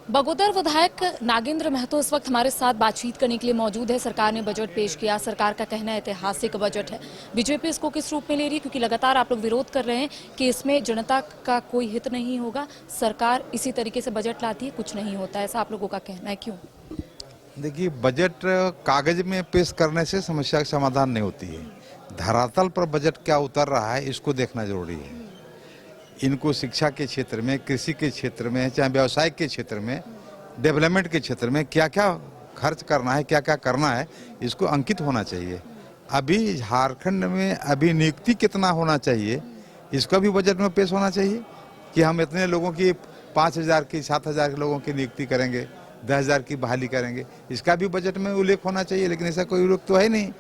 बगोदर विधायक नागेंद्र महतो इस वक्त हमारे साथ बातचीत करने के लिए मौजूद है। सरकार ने बजट पेश किया। सरकार का कहना है ऐतिहासिक बजट है। बीजेपी इसको किस रूप में ले रही है, क्योंकि लगातार आप लोग विरोध कर रहे हैं कि इसमें जनता का कोई हित नहीं होगा, सरकार इसी तरीके से बजट लाती है, कुछ नहीं होता, ऐसा आप लोगों का कहना है, क्यों? देखिए, बजट कागज में पेश करने से समस्या का समाधान नहीं होती है। धरातल पर बजट क्या उतर रहा है, इसको देखना जरूरी है। इनको शिक्षा के क्षेत्र में, कृषि के क्षेत्र में, चाहे व्यवसाय के क्षेत्र में, डेवलपमेंट के क्षेत्र में क्या क्या खर्च करना है, क्या क्या करना है, इसको अंकित होना चाहिए। अभी झारखंड में अभी नियुक्ति कितना होना चाहिए, इसका भी बजट में पेश होना चाहिए कि हम इतने लोगों की 5,000 की 7,000 के लोगों की नियुक्ति करेंगे, 10,000 की बहाली करेंगे, इसका भी बजट में उल्लेख होना चाहिए। लेकिन ऐसा कोई उल्लेख तो है नहीं।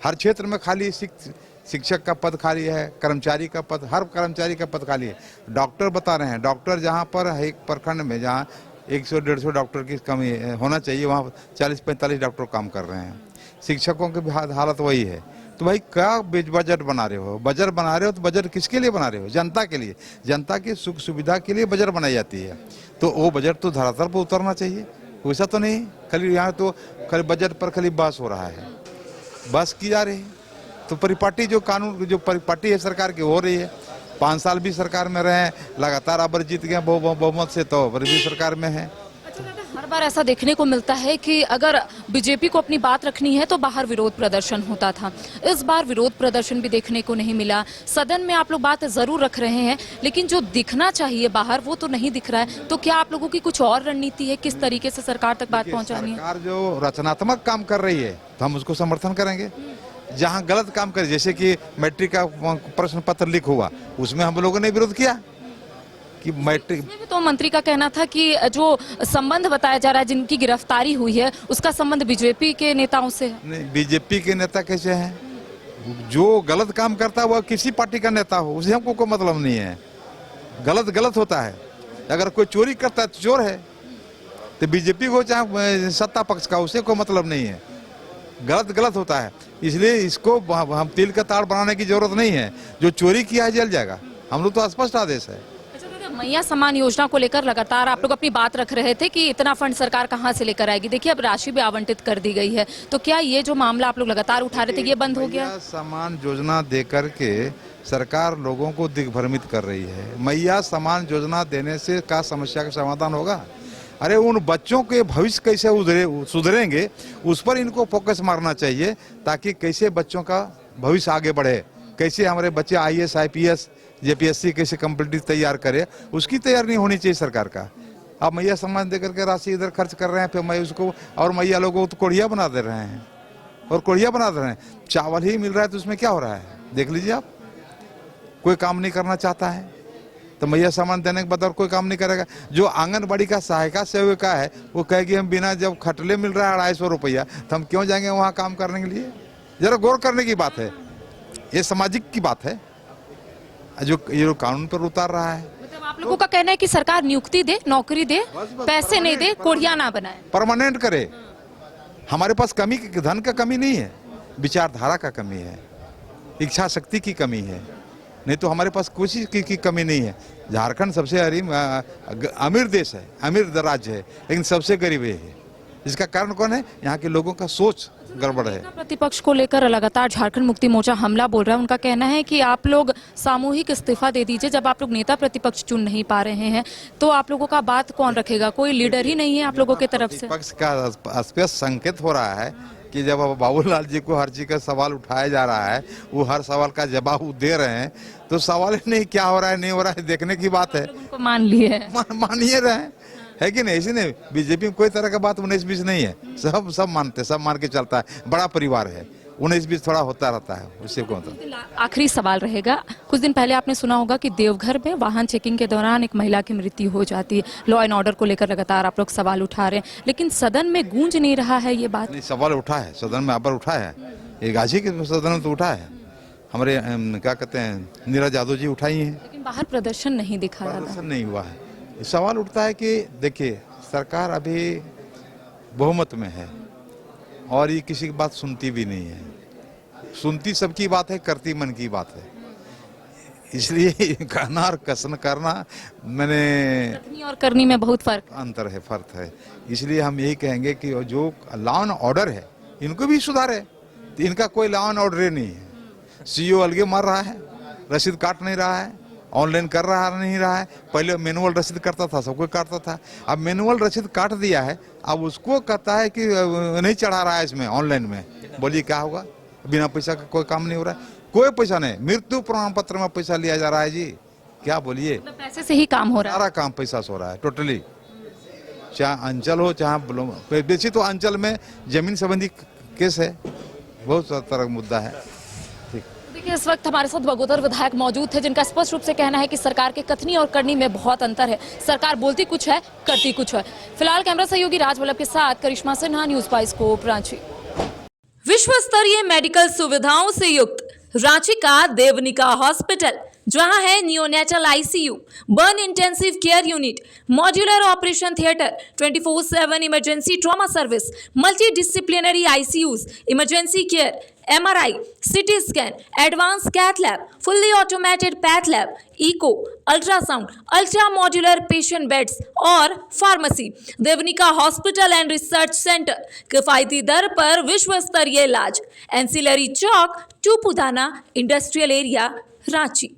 हर क्षेत्र में खाली शिक्षक का पद खाली है, कर्मचारी का पद, हर कर्मचारी का पद खाली है। डॉक्टर बता रहे हैं, डॉक्टर जहाँ पर एक प्रखंड में जहाँ 100-150 डॉक्टर की कमी होना चाहिए, वहाँ 40-45 डॉक्टर काम कर रहे हैं। शिक्षकों की भी हालत वही है। तो भाई क्या बजट बना रहे हो? बजट बना रहे हो तो बजट किसके लिए बना रहे हो? जनता के लिए, जनता की सुख सुविधा के लिए बजट बनाई जाती है। तो वो बजट तो धरातल पर उतरना चाहिए। वैसा तो नहीं खाली यहाँ तो खाली बजट पर खाली बहस हो रहा है, बहस की जा रही है। तो परिपाटी जो कानून जो परिपाटी है सरकार की हो रही है। 5 साल भी सरकार में रहे, लगातार अबर जीत गए बहुमत से, तो अबर भी सरकार में है। हर बार ऐसा देखने को मिलता है कि अगर बीजेपी को अपनी बात रखनी है तो बाहर विरोध प्रदर्शन होता था। इस बार विरोध प्रदर्शन भी देखने को नहीं मिला। सदन में आप लोग बात जरूर रख रहे हैं, लेकिन जो दिखना चाहिए बाहर वो तो नहीं दिख रहा है। तो क्या आप लोगों की कुछ और रणनीति है, किस तरीके से सरकार तक बात पहुंचानी है? सरकार जो रचनात्मक काम कर रही है तो हम उसको समर्थन करेंगे। जहाँ गलत काम करे, जैसे कि मैट्रिक का प्रश्न पत्र लीक हुआ, उसमें हम लोगों ने विरोध किया कि मैट्रिक इसमें भी तो मंत्री का कहना था कि जो संबंध बताया जा रहा है, जिनकी गिरफ्तारी हुई है, उसका संबंध बीजेपी के नेताओं से है। नहीं, बीजेपी के नेता कैसे हैं? जो गलत काम करता है वह किसी पार्टी का नेता हो, उसे हमको कोई मतलब नहीं है। गलत गलत होता है। अगर कोई चोरी करता है तो चोर है, तो बीजेपी को चाहे सत्ता पक्ष का, उसे कोई मतलब नहीं है। गलत गलत होता है, इसलिए इसको हम तिल का ताड़ बनाने की जरूरत नहीं है। जो चोरी किया है जल जाएगा। हम लोग तो स्पष्ट आदेश है। मैया सम्मान योजना को लेकर लगातार आप लोग अपनी बात रख रहे थे कि इतना फंड सरकार कहां से लेकर आएगी। देखिए, अब राशि भी आवंटित कर दी गई है, तो क्या ये जो मामला आप लोग लगातार उठा रहे थे ये बंद हो गया? मैया सम्मान योजना देकर के सरकार लोगों को दिग्भ्रमित कर रही है। मैया सम्मान योजना देने से क्या समस्या का समाधान होगा? अरे उन बच्चों के भविष्य कैसे सुधरेंगे, उस पर इनको फोकस मारना चाहिए, ताकि कैसे बच्चों का भविष्य आगे बढ़े, कैसे हमारे बच्चे IAS IPS JPSC कैसे कम्पिटिटिव तैयार करे, उसकी तैयारी नहीं होनी चाहिए सरकार का। अब मैया सम्मान देकर के राशि इधर खर्च कर रहे हैं, फिर मैं उसको और मैया लोगों को तो कोढ़िया बना दे रहे हैं, और कोढ़िया बना दे रहे हैं। चावल ही मिल रहा है तो उसमें क्या हो रहा है, देख लीजिए आप। कोई काम नहीं करना चाहता है तो मैया सामान देने के बाद और कोई काम नहीं करेगा। जो आंगनबाड़ी का सहायिका सेविका है, वो कहेगी हम बिना जब खटले मिल रहा है 250 रुपया, तो हम क्यों जाएंगे वहाँ काम करने के लिए? जरा गौर करने की बात है, ये सामाजिक की बात है जो ये कानून पर उतार रहा है। मतलब आप लोगों का कहना है कि सरकार नियुक्ति दे, नौकरी दे, पैसे नहीं दे, कोढ़िया ना बनाए, परमानेंट करे। हमारे पास धन का कमी नहीं है, विचारधारा का कमी है, इच्छा शक्ति की कमी है, नहीं तो हमारे पास कुछ की कमी नहीं है। झारखंड सबसे अमीर देश है, अमीर राज्य है, लेकिन सबसे गरीब है। इसका कारण कौन है? यहाँ के लोगों का सोच गड़बड़ है। प्रतिपक्ष को लेकर लगातार झारखंड मुक्ति मोर्चा हमला बोल रहा है। उनका कहना है कि आप लोग सामूहिक इस्तीफा दे दीजिए। जब आप लोग नेता प्रतिपक्ष चुन नहीं पा रहे हैं तो आप लोगों का बात कौन रखेगा? कोई लीडर ही नहीं है आप लोगों की तरफ से। प्रतिपक्ष का स्पष्ट संकेत हो रहा है कि जब बाबूलाल जी को हर चीज का सवाल उठाया जा रहा है, वो हर सवाल का जवाब वो दे रहे हैं, तो सवाल ही नहीं क्या हो रहा है नहीं हो रहा है, देखने की बात है। उनको मान लिए मानिए रहे है कि नहीं? ऐसी नहीं, बीजेपी में कोई तरह का बात 19-20 नहीं है। सब मानते, सब मान के चलता है। बड़ा परिवार है, 19-20 थोड़ा होता रहता है, उससे कौन सा। आखिरी सवाल रहेगा, कुछ दिन पहले आपने सुना होगा कि देवघर में वाहन चेकिंग के दौरान एक महिला की मृत्यु हो जाती है। लॉ एंड ऑर्डर को लेकर लगातार आप लोग सवाल उठा रहे हैं, लेकिन सदन में गूंज नहीं रहा है ये बात। नहीं, सवाल उठा है सदन में, अबर उठा है, ये गाजी के सदन में तो उठा है। हमारे क्या कहते हैं, नीरज यादव जी उठाई है, लेकिन बाहर प्रदर्शन नहीं दिखा रहा। प्रदर्शन नहीं हुआ है। सवाल उठता है कि देखिए, सरकार अभी बहुमत में है और ये किसी की बात सुनती भी नहीं है। सुनती सबकी बात है, करती मन की बात है। इसलिए कहना और कसन करना मैंने कथनी और करनी में बहुत फर्क है। अंतर है, फर्क है। इसलिए हम यही कहेंगे कि जो लॉ एंड ऑर्डर है इनको भी सुधारे। तो इनका कोई लॉ एंड ऑर्डर ही नहीं है। सीईओ अलगे मर रहा है, रसीद काट नहीं रहा है, ऑनलाइन कर रहा नहीं रहा है। पहले मैनुअल रसीद करता था, सब कोई काटता था। अब मैनुअल रसीद काट दिया है, अब उसको कहता है कि नहीं चढ़ा रहा है इसमें ऑनलाइन में। बोलिए क्या होगा? बिना पैसा का कोई काम नहीं हो रहा है, कोई पैसा नहीं। मृत्यु प्रमाण पत्र में पैसा लिया जा रहा है जी, क्या बोलिए? मतलब पैसे से ही काम हो रहा है। सारा काम पैसा से हो रहा है टोटली, चाहे अंचल हो चाहे बेसी। तो अंचल में जमीन संबंधी केस है, बहुत तरह का मुद्दा है। ठीक। देखिए, इस वक्त हमारे साथ बगोदर विधायक मौजूद थे, जिनका स्पष्ट रूप से कहना है कि सरकार के कथनी और करनी में बहुत अंतर है। सरकार बोलती कुछ है, करती कुछ है। फिलहाल कैमरा सहयोगी राजवल्लभ के साथ करिश्मा सिन्हा, न्यूज 5 स्कोप, रांची। विश्व स्तरीय मेडिकल सुविधाओं से युक्त रांची का देवनिका हॉस्पिटल, जहां है neonatal ICU, burn intensive care unit, modular operation theatre, 24/7 emergency trauma service, multi disciplinary ICUs, emergency care, MRI, CT scan, advance cath lab, fully automated path lab, echo, ultrasound, ultra modular patient beds और pharmacy. Devnika hospital and research centre, किफायती दर पर विश्व स्तरीय इलाज। Ancillary Chowk, Tupudana industrial area, Ranchi.